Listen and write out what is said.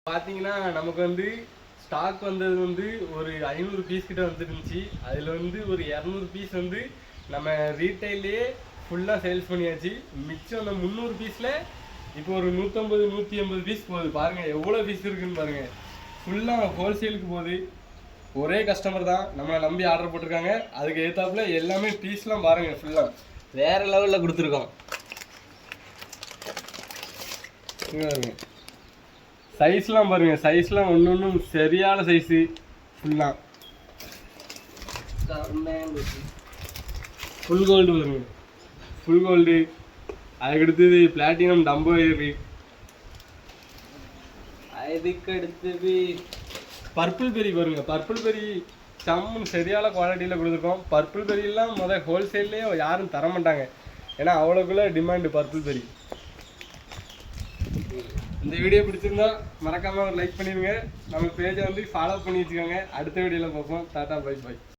பார்த்தீங்கன்னா நமக்கு வந்து ஸ்டாக் வந்தது வந்து ஒரு 500 பீஸ் கிட்ட வந்துருந்துச்சு. அதில் வந்து ஒரு 200 பீஸ் வந்து நம்ம ரீட்டைல்லையே ஃபுல்லாக சேல்ஸ் பண்ணியாச்சு. மிச்சம் அந்த 300 பீஸில் இப்போ ஒரு 150 180 பீஸ் போகுது. பாருங்கள் எவ்வளோ பீஸ் இருக்குதுன்னு பாருங்கள். ஃபுல்லாக ஹோல்சேலுக்கு போகுது. ஒரே கஸ்டமர் தான் நம்மளை நம்பி ஆர்டர் போட்டிருக்காங்க. அதுக்கு ஏற்றாப்புல எல்லாமே பீஸ்லாம் பாருங்கள் ஃபுல்லாக வேறு லெவலில் கொடுத்துருக்கோம். சைஸ்லாம் பாருங்க, சைஸ்லாம் ஒன்றும் சரியான சைஸு ஃபுல்லாக ஃபுல் கோல்டு பாருங்க, ஃபுல் கோல்டு. அதுக்கடுத்தது பிளாட்டினம் டம்போ ஏறு. அதுக்கு அடுத்தது பர்பிள் பெரி பாருங்க. பர்பிள் பெரி சம்முன்னு சரியான குவாலிட்டியில் கொடுத்துருக்கோம். பர்பிள் பெரியெல்லாம் ஹோல்சேல்லையே யாரும் தர மாட்டாங்க, ஏன்னா அவ்வளோக்குள்ள டிமாண்டு பர்பிள் பெரி. இந்த வீடியோ பிடிச்சிருந்தா மறக்காமல் ஒரு லைக் பண்ணிடுங்க. நம்ம பேஜை வந்து ஃபாலோ பண்ணி வச்சுக்கோங்க. அடுத்த வீடியோவில் பார்ப்போம். Tata bye bye.